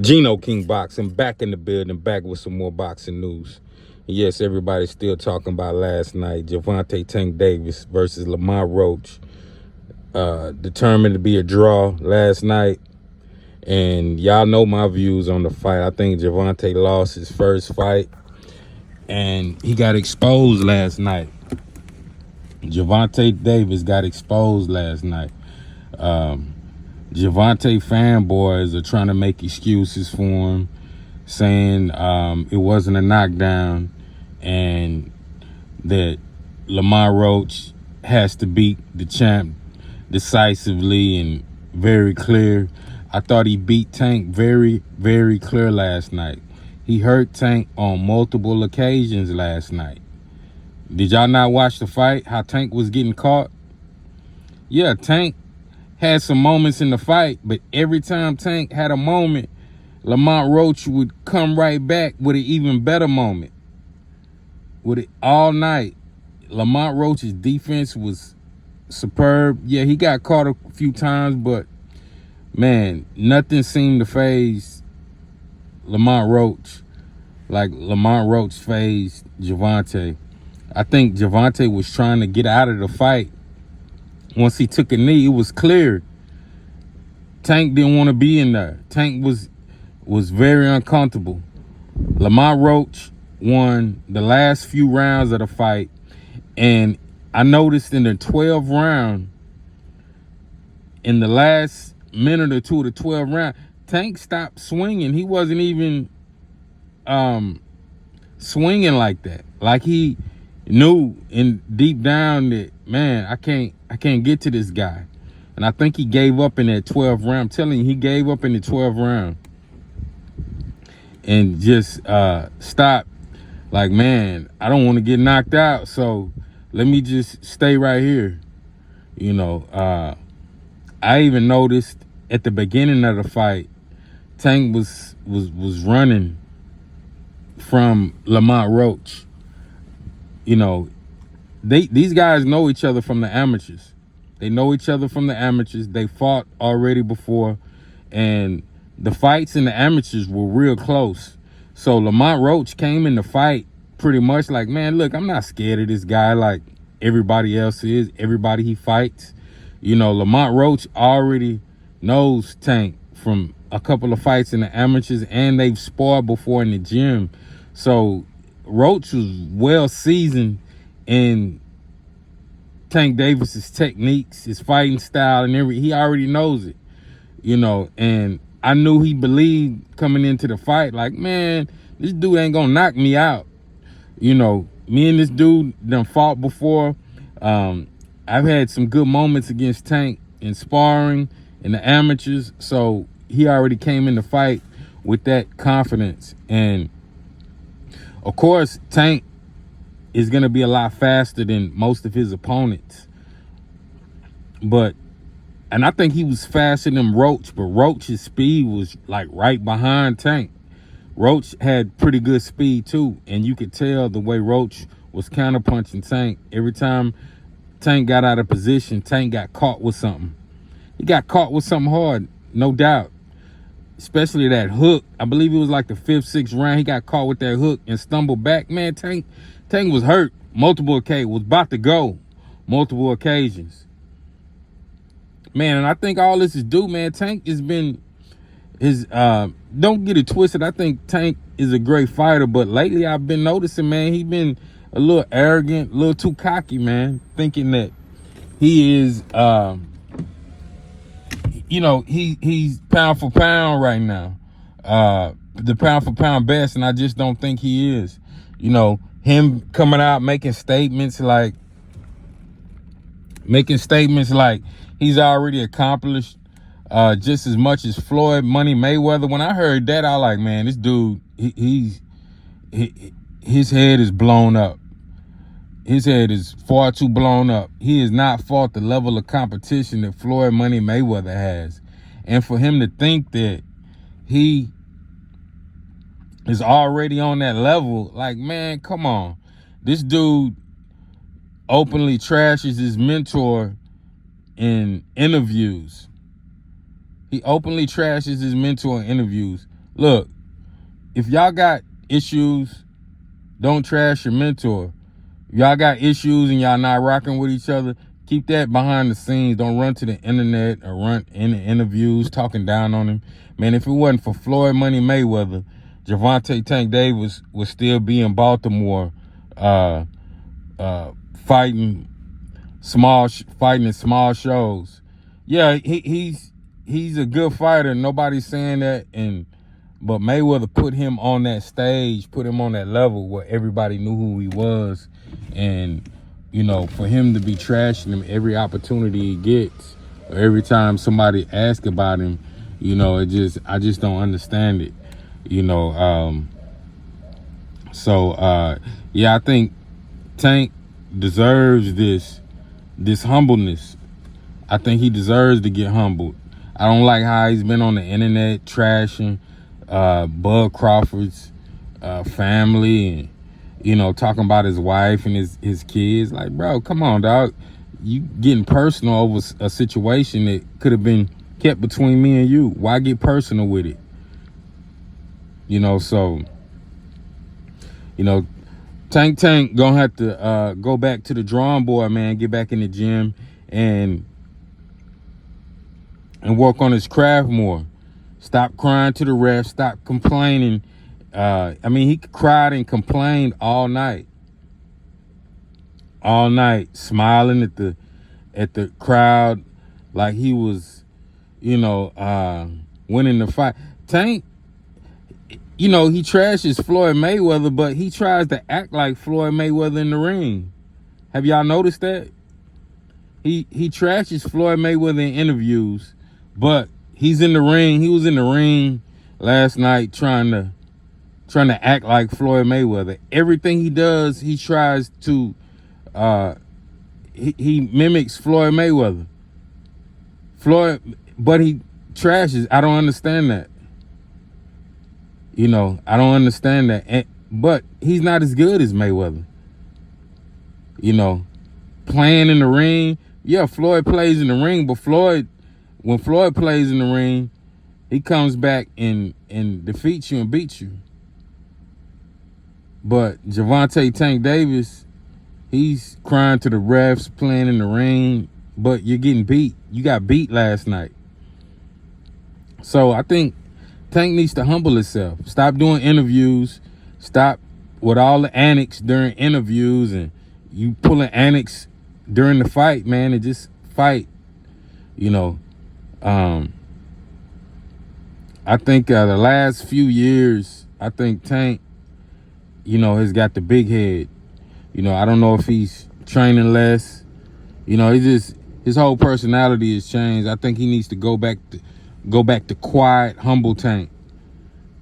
Geno King Boxing back in the building, back with some more boxing news. Yes, everybody's still talking about last night. Gervonta Tank Davis versus Lamont Roach. Determined to be a draw last night. And y'all know my views on the fight. I think Gervonta lost his first fight. And he got exposed last night. Gervonta Davis got exposed last night. Gervonta fanboys are trying to make excuses for him, saying it wasn't a knockdown and that Lamont Roach has to beat the champ decisively and very clear. I thought he beat Tank very, very clear last night. He hurt Tank on multiple occasions last night. Did y'all not watch the fight, how Tank was getting caught? Yeah, Tank had some moments in the fight, but every time Tank had a moment, Lamont Roach would come right back with an even better moment. With it all night, Lamont Roach's defense was superb. Yeah, he got caught a few times, but man, nothing seemed to faze Lamont Roach like Lamont Roach fazed Gervonta. I think Gervonta was trying to get out of the fight. Once he took a knee, it was clear Tank didn't want to be in there. Tank was very uncomfortable. Lamont Roach won the last few rounds of the fight, and I noticed in the 12th round, in the last minute or two of the 12th round, Tank stopped swinging. He wasn't even swinging like that. Like he knew in deep down that, man, I can't get to this guy. And I think he gave up in that 12th round. I'm telling you, he gave up in the 12th round and just stopped. Like, man, I don't want to get knocked out, so let me just stay right here. You know, I even noticed at the beginning of the fight, Tank was running from Lamont Roach. You know, these guys know each other from the amateurs. They know each other from the amateurs. They fought already before, and the fights in the amateurs were real close. So Lamont Roach came in the fight pretty much like, man, look, I'm not scared of this guy like everybody else is, everybody he fights. You know, Lamont Roach already knows Tank from a couple of fights in the amateurs, and they've sparred before in the gym. So Roach was well seasoned in Tank Davis's techniques, his fighting style, and he already knows it, you know. And I knew he believed coming into the fight, like, man, this dude ain't gonna knock me out. You know, me and this dude done fought before. I've had some good moments against Tank in sparring in the amateurs, so he already came in the fight with that confidence. And of course, Tank is going to be a lot faster than most of his opponents. And I think he was faster than Roach, but Roach's speed was like right behind Tank. Roach had pretty good speed too, and you could tell the way Roach was counterpunching Tank. Every time Tank got out of position, Tank got caught with something. He got caught with something hard, no doubt. Especially that hook. I believe it was like the 5th, 6th round. He got caught with that hook and stumbled back. Man, Tank was hurt multiple occasions, was about to go multiple occasions. Man, and I think all this is due, man. Tank has been don't get it twisted. I think Tank is a great fighter, but lately I've been noticing, man, he's been a little arrogant, a little too cocky, man, thinking that he is you know, he's pound for pound right now. The pound for pound best, and I just don't think he is. You know, him coming out making statements like he's already accomplished just as much as Floyd Money Mayweather. When I heard that, I was like, man, this dude, his head is blown up. His head is far too blown up. He has not fought the level of competition that Floyd Money Mayweather has. And for him to think that he is already on that level, like, man, come on. This dude openly trashes his mentor in interviews. He openly trashes his mentor in interviews. Look, if y'all got issues, don't trash your mentor. If y'all got issues and y'all not rocking with each other, keep that behind the scenes. Don't run to the internet or run in the interviews talking down on him. Man, if it wasn't for Floyd Money Mayweather, Gervonta Tank Davis would still be in Baltimore fighting in small shows. Yeah, he's a good fighter. Nobody's saying that, but Mayweather put him on that stage, put him on that level where everybody knew who he was. And, you know, for him to be trashing him every opportunity he gets, or every time somebody asks about him, you know, I just don't understand it. You know, yeah, I think Tank deserves this humbleness. I think he deserves to get humbled. I don't like how he's been on the internet trashing Bud Crawford's family, and, you know, talking about his wife and his kids. Like, bro, come on, dog. You getting personal over a situation that could have been kept between me and you. Why get personal with it? You know, so, you know, Tank gonna have to go back to the drawing board, man. Get back in the gym and work on his craft more. Stop crying to the refs. Stop complaining. I mean, he cried and complained all night, smiling at the crowd like he was, you know, winning the fight. Tank, you know, he trashes Floyd Mayweather, but he tries to act like Floyd Mayweather in the ring. Have y'all noticed that? He trashes Floyd Mayweather in interviews, but he's in the ring. He was in the ring last night trying to act like Floyd Mayweather. Everything he does, he tries to he mimics Floyd Mayweather. But he trashes. I don't understand that. You know, I don't understand that. But he's not as good as Mayweather. You know, playing in the ring. Yeah, Floyd plays in the ring, but when Floyd plays in the ring, he comes back and defeats you and beats you. But Gervonta Tank Davis, he's crying to the refs, playing in the ring, but you're getting beat. You got beat last night. So I think Tank needs to humble himself. Stop doing interviews. Stop with all the antics during interviews and you pulling antics during the fight, man, and just fight. You know, I think the last few years, I think Tank, you know, has got the big head. You know, I don't know if he's training less. You know, his whole personality has changed. I think he needs to go back to quiet, humble Tank.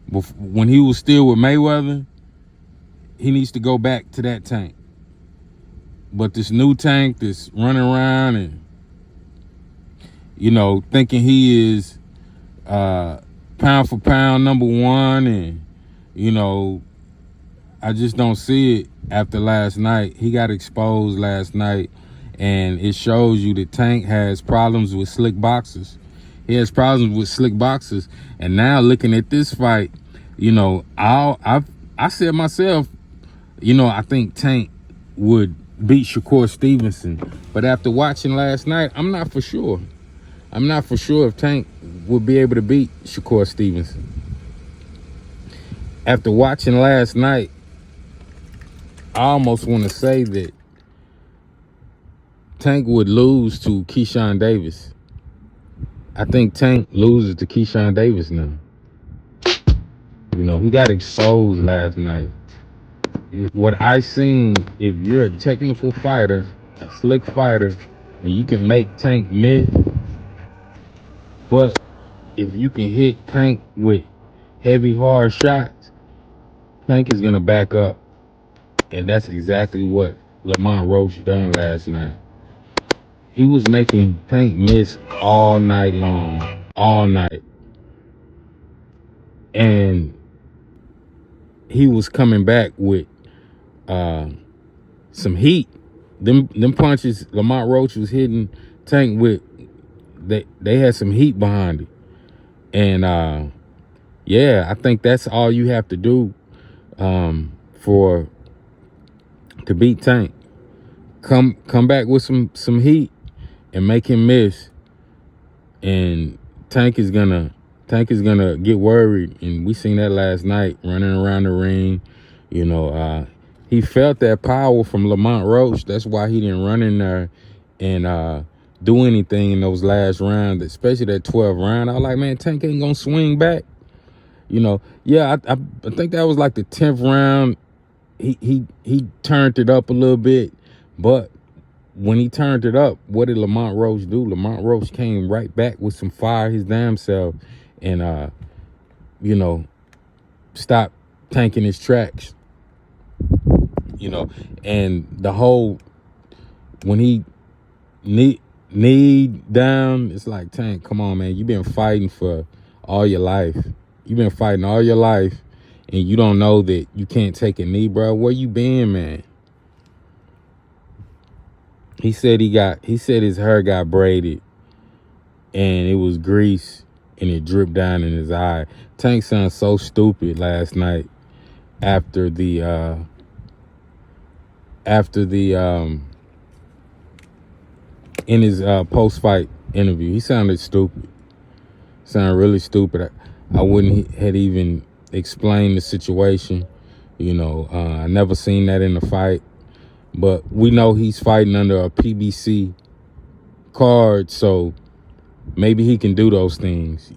When he was still with Mayweather, he needs to go back to that Tank. But this new Tank that's running around and, you know, thinking he is pound for pound #1, and, you know, I just don't see it after last night. He got exposed last night, and it shows you that Tank has problems with slick boxers. He has problems with slick boxers, and now looking at this fight, you know, I said myself, you know, I think Tank would beat Shakur Stevenson, but after watching last night, I'm not for sure. I'm not for sure if Tank would be able to beat Shakur Stevenson. After watching last night, I almost want to say that Tank would lose to Keyshawn Davis. I think Tank loses to Keyshawn Davis now. You know, he got exposed last night. What I seen, if you're a technical fighter, a slick fighter, and you can make Tank miss, but if you can hit Tank with heavy, hard shots, Tank is going to back up. And that's exactly what Lamont Roach done last night. He was making Tank miss all night long. All night. And he was coming back with some heat. Them punches Lamont Roach was hitting Tank with, they had some heat behind it. And yeah, I think that's all you have to do for to beat Tank. Come back with some heat and make him miss, and Tank is gonna get worried. And we seen that last night running around the ring. You know, he felt that power from Lamont Roach. That's why he didn't run in there and do anything in those last rounds, especially that 12th round. I was like, man, Tank ain't gonna swing back. You know, yeah, I think that was like the 10th round. He turned it up a little bit, but when he turned it up, what did Lamont Roach do? Lamont Roach came right back with some fire his damn self, and you know, stopped tanking his tracks. You know, and the whole when he knee down, it's like, Tank, come on, man, you've been fighting for all your life. You've been fighting all your life, and you don't know that you can't take a knee, bro. Where you been, man? He said his hair got braided and it was grease and it dripped down in his eye. Tank sounded so stupid last night after the in his post fight interview. He sounded stupid. Sounded really stupid. I wouldn't had even explained the situation. You know, I never seen that in the fight. But we know he's fighting under a PBC card, so maybe he can do those things.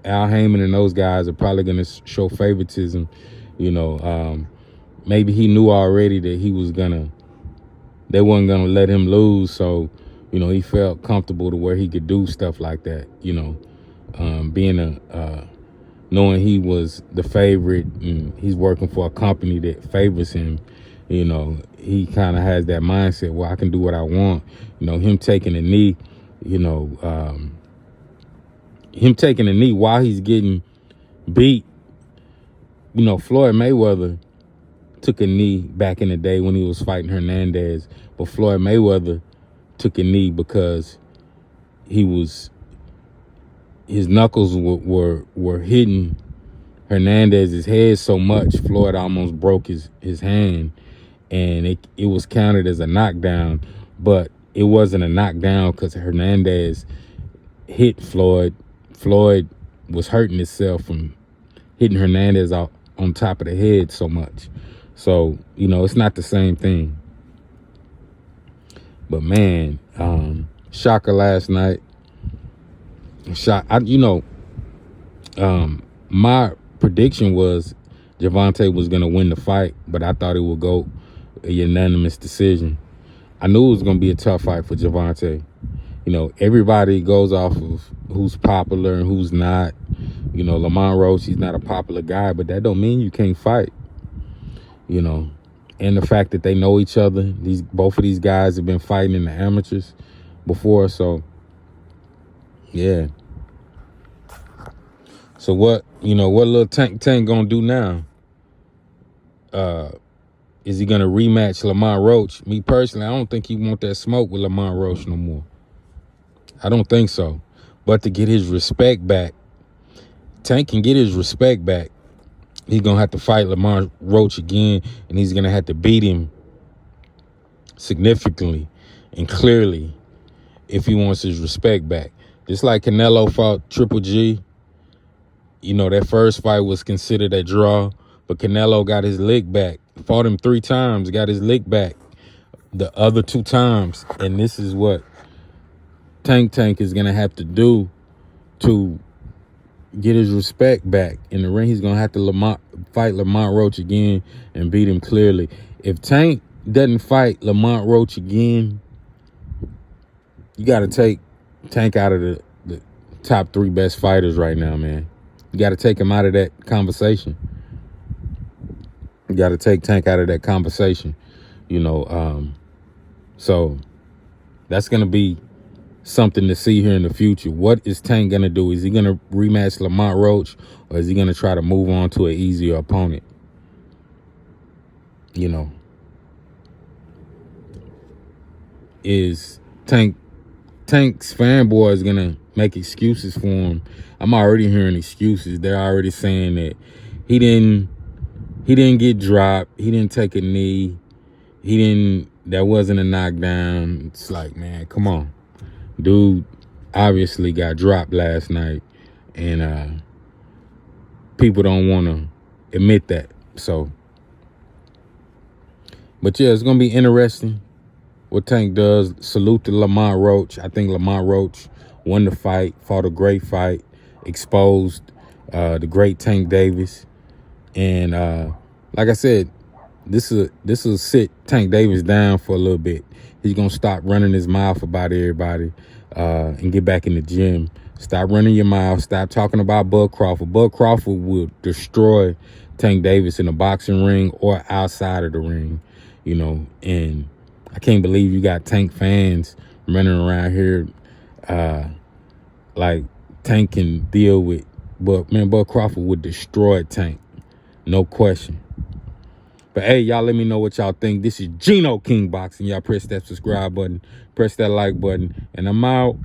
Al Heyman and those guys are probably going to show favoritism. You know, maybe he knew already that they wasn't going to let him lose, so, you know, he felt comfortable to where he could do stuff like that, you know, knowing he was the favorite and he's working for a company that favors him. You know, he kind of has that mindset, well, I can do what I want. You know, him taking a knee, you know, him taking a knee while he's getting beat. You know, Floyd Mayweather took a knee back in the day when he was fighting Hernandez, but Floyd Mayweather took a knee because his knuckles were hitting Hernandez's head so much, Floyd almost broke his hand. And it was counted as a knockdown, but it wasn't a knockdown because Hernandez hit Floyd. Floyd was hurting himself from hitting Hernandez on top of the head so much. So, you know, it's not the same thing. But, man, shocker last night. My prediction was Gervonta was going to win the fight, but I thought it would go a unanimous decision. I knew it was going to be a tough fight for Gervonta. You know, everybody goes off of who's popular and who's not. You know, Lamont Roach, he's not a popular guy, but that don't mean you can't fight. You know, and the fact that they know each other, both of these guys have been fighting in the amateurs before, so yeah. So what little Tank gonna do now? Is he gonna rematch Lamont Roach? Me personally, I don't think he want that smoke with Lamont Roach no more. I don't think so. But to get his respect back, Tank can get his respect back. He's gonna have to fight Lamont Roach again, and he's gonna have to beat him significantly and clearly if he wants his respect back. Just like Canelo fought Triple G. You know, that first fight was considered a draw, but Canelo got his lick back. Fought him 3 times, got his lick back the other 2 times. And this is what Tank is going to have to do to get his respect back. In the ring, he's going to have to fight Lamont Roach again and beat him clearly. If Tank doesn't fight Lamont Roach again, you got to take Tank out of the top 3 best fighters right now, man. You got to take him out of that conversation. You got to take Tank out of that conversation, you know. So that's going to be something to see here in the future. What is Tank going to do? Is he going to rematch Lamont Roach, or is he going to try to move on to an easier opponent? You know, is Tank's fanboys going to make excuses for him. I'm already hearing excuses. They're already saying that he didn't get dropped. He didn't take a knee. That wasn't a knockdown. It's like, man, come on. Dude obviously got dropped last night, and people don't want to admit that. So, but yeah, it's going to be interesting what Tank does. Salute to Lamont Roach. I think Lamont Roach won the fight, fought a great fight, exposed the great Tank Davis. And like I said, this will sit Tank Davis down for a little bit. He's going to stop running his mouth about everybody and get back in the gym. Stop running your mouth. Stop talking about Bud Crawford. Bud Crawford will destroy Tank Davis in a boxing ring or outside of the ring, you know. And I can't believe you got Tank fans running around here like Tank can deal with. But, man, Bud Crawford would destroy Tank. No question. But, hey, y'all let me know what y'all think. This is Gino King Boxing. Y'all press that subscribe button. Press that like button. And I'm out.